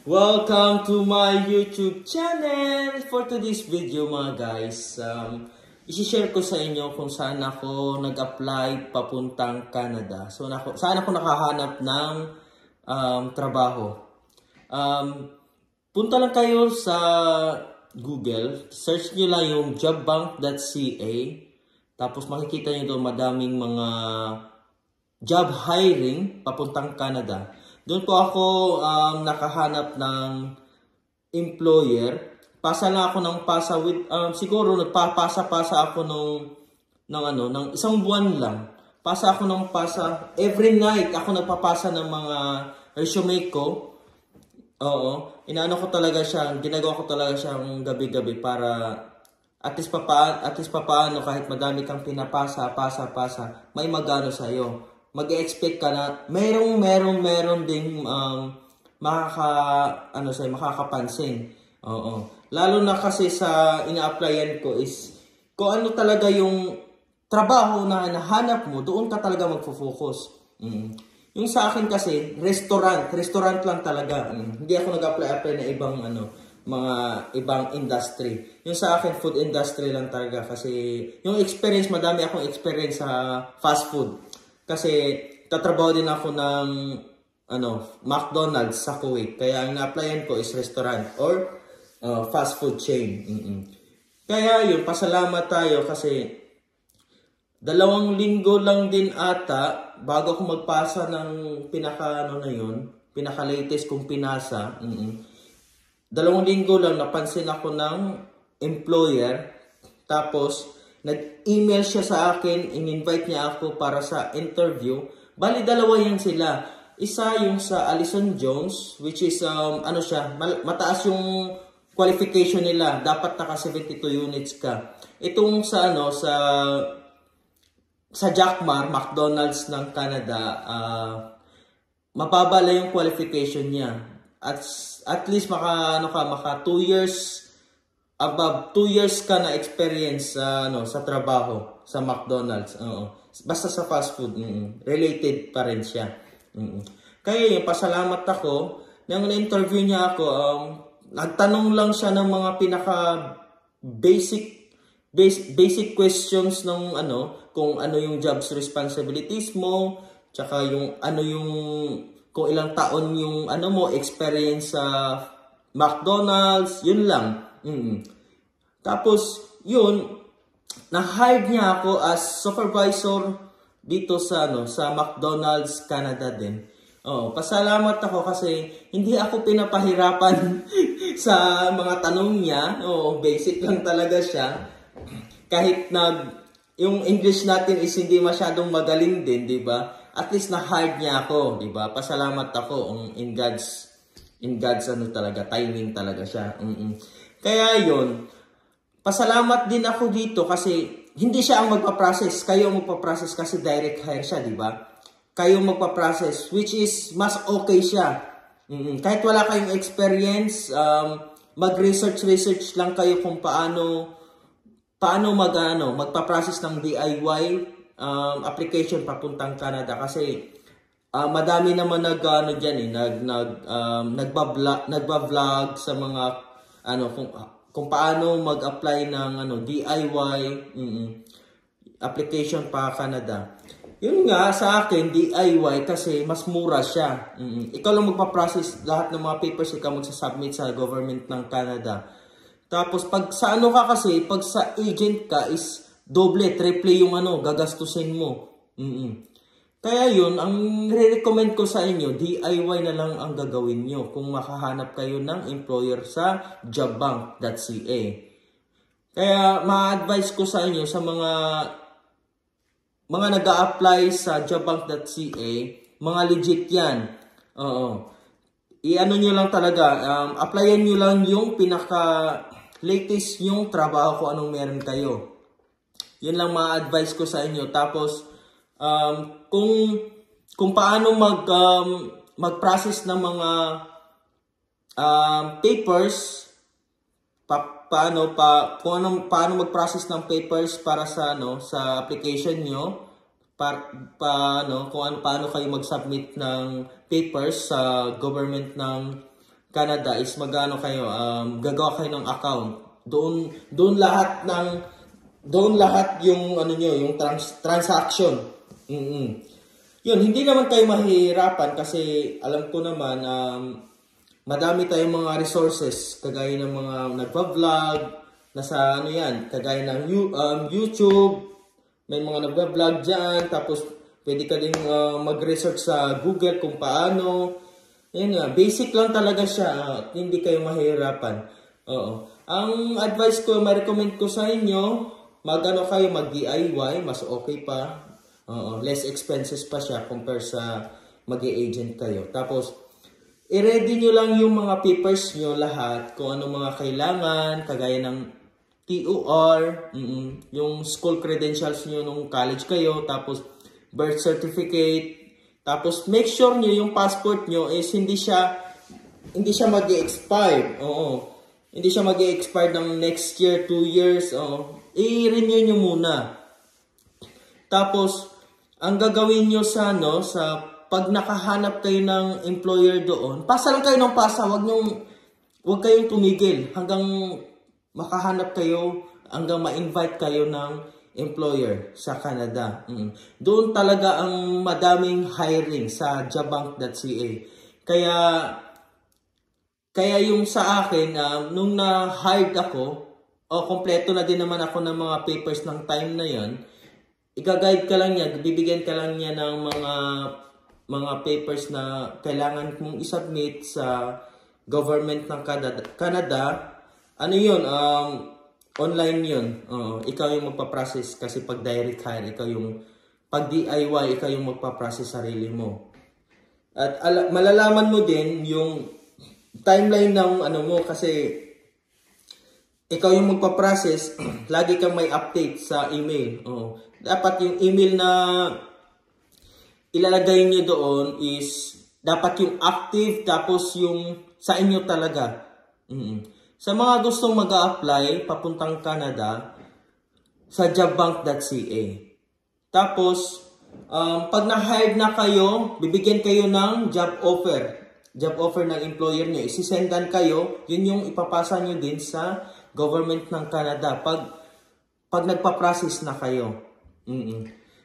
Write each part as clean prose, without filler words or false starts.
Welcome to my YouTube channel! For today's video mga guys, isi-share ko sa inyo kung saan ako nag-apply papuntang Canada. So saan ako nakahanap ng trabaho. Punta lang kayo sa Google, search nyo lang yung jobbank.ca. Tapos makikita nyo doon madaming mga job hiring papuntang Canada. Doon po ako nakahanap ng employer. Pasa lang ako ng pasa with siguro nagpapasa-pasa ako ng isang buwan lang. Pasa ako ng pasa every night. Ako nagpapasa ng mga resume ko. Oo, inaano ko talaga siya, ginagawa ko talaga siyang gabi-gabi para at least papaano kahit madami kang pinapasa, may magano sa iyo. Mag-expect ka na meron ding makakapansin. Oo. Lalo na kasi sa ina-applyan ko is kung ano talaga yung trabaho na nahanap mo, doon ka talaga magfo-focus. Yung sa akin kasi restaurant lang talaga. Hindi ako nag-apply na ibang mga ibang industry. Yung sa akin food industry lang talaga kasi yung experience, madami akong experience sa fast food. Kasi tatrabaho din ako ng McDonald's sa Kuwait. Kaya ang na-applyan ko is restaurant or fast food chain. Kaya yun, pasalamat tayo kasi 2 linggo lang din ata bago ako magpasa ng pinaka-latest kong pinasa. 2 linggo lang napansin ako ng employer. Tapos nag-email siya sa akin, in-invite niya ako para sa interview. Bali, 2 yan sila. Isa yung sa Allison Jones, which is, mataas yung qualification nila. Dapat naka 72 units ka. Itong sa Jackmar, McDonald's ng Canada, mababa lang yung qualification niya. At least maka 2 years, above 2 years ka na experience sa trabaho sa McDonald's. Basta sa fast food, related pa rin siya. Kaya yung pasalamat ako nang na-interview niya ako, nagtanong lang siya ng mga pinaka basic questions ng kung ano yung jobs responsibilities mo, tsaka yung kung ilang taon yung mo experience sa McDonald's, yun lang. Tapos, yun, na-hire niya ako as supervisor dito sa McDonald's Canada din. Pasalamat ako kasi hindi ako pinapahirapan sa mga tanong niya. Basic lang talaga siya. Kahit yung English natin is hindi masyadong magaling din, di ba? At least na-hire niya ako, di ba? Pasalamat ako in God's talaga, timing talaga siya. Kaya yun, pasalamat din ako dito kasi hindi siya ang magpa-process. Kayo ang magpa-process kasi direct hire siya, di ba? Kayo magpa-process, which is mas okay siya. Kahit wala kayong experience, mag-research lang kayo kung paano magpa-process ng DIY application papuntang Canada kasi madami naman nagba-vlog sa mga kung paano mag-apply ng DIY application pa Canada. Yun nga sa akin DIY kasi mas mura siya. Ikaw lang magpa-process lahat ng mga papers, ikaw magsasubmit sa government ng Canada. Tapos pag sa pag sa agent ka is doble, triple yung gagastusin mo. Kaya yun, ang re-recommend ko sa inyo, DIY na lang ang gagawin nyo kung makahanap kayo ng employer sa jobbank.ca. Kaya ma-advise ko sa inyo sa mga nag-a-apply sa jobbank.ca, mga legit yan. I-ano nyo lang talaga, applyan nyo lang yung pinaka-latest yung trabaho kung anong meron kayo. Yun lang ma-advise ko sa inyo. Tapos, kung paano mag-process ng mga papers, paano mag-process ng papers para sa sa application nyo, paano kayo mag-submit ng papers sa government ng Canada is gagawa kayo ng account. Doon lahat yung yung transaction. Yun, hindi naman kayo mahihirapan kasi alam ko naman madami tayong mga resources kagaya ng mga nagva-vlog nasa kagaya ng YouTube. May mga nagva-vlog diyan, tapos pwede ka ding mag-research sa Google kung paano. Yan nga, basic lang talaga siya at hindi kayo mahihirapan. Oo. Ang advice ko, ma-recommend ko sa inyo, mag-DIY, mas okay pa. Less expenses pa siya compare sa mag-i-agent kayo. Tapos, i-ready nyo lang yung mga papers nyo lahat, kung ano mga kailangan, kagaya ng TOR, yung school credentials nyo nung college kayo, tapos birth certificate, tapos make sure nyo yung passport nyo is hindi siya mag-expire. Hindi siya mag-expire ng next year, 2 years. I-renew nyo muna. Tapos, ang gagawin nyo sa pag nakahanap kayo ng employer doon, pasa lang kayo ng pasa, wag kayong tumigil hanggang makahanap kayo, hanggang ma-invite kayo ng employer sa Canada. Doon talaga ang madaming hiring sa jobbank.ca. Kaya yung sa akin, nung na-hired ako, kompleto na din naman ako ng mga papers ng time na yan, i-guide ka lang niya, bibigyan ka lang niya ng mga papers na kailangan mong isubmit sa government ng Canada. Ano yun? Online yun. Ikaw yung magpa-process kasi pag direct hire, pag DIY, ikaw yung magpa-process sarili mo. At malalaman mo din yung timeline ng mo kasi ikaw yung magpa-process, lagi kang may update sa email. Dapat yung email na ilalagay nyo doon is dapat yung active, tapos yung sa inyo talaga. Sa mga gustong mag-a-apply papuntang Canada, sa jobbank.ca. Tapos, pag na-hired na kayo, bibigyan kayo ng job offer. Job offer ng employer nyo. Isisendan kayo, yun yung ipapasa nyo din sa government ng Canada pag nagpa-process na kayo.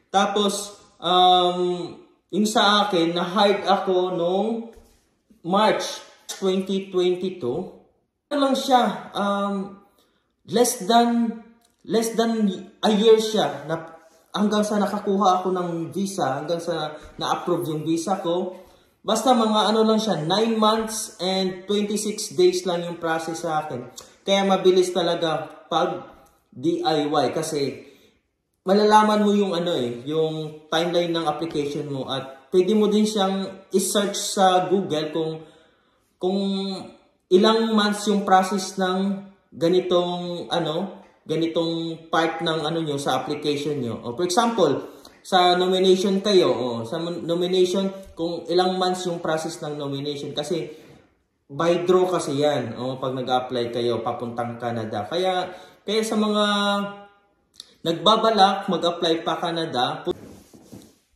Tapos, yung sa akin, na-hired ako noong March 2022. Lang siya, less than a year siya hanggang sa nakakuha ako ng visa, hanggang sa na-approve yung visa ko. Basta mga lang siya, 9 months and 26 days lang yung process sa akin. Kaya mabilis talaga pag DIY kasi malalaman mo yung yung timeline ng application mo at pwede mo din siyang i-search sa Google kung ilang months yung process ng ganitong part ng nyo sa application nyo. For example, sa nomination kayo, sa nomination, kung ilang months yung process ng nomination. Kasi by draw kasi yan, pag nag-apply kayo papuntang Canada. Kaya sa mga nagbabalak mag-apply pa Canada,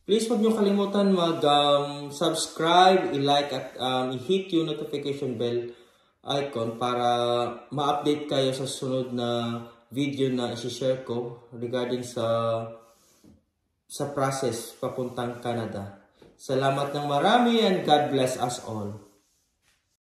please huwag nyo kalimutan mag-subscribe, i-like at i-hit yung notification bell icon para ma-update kayo sa sunod na video na i-share ko regarding sa process papuntang Canada. Salamat ng marami and God bless us all.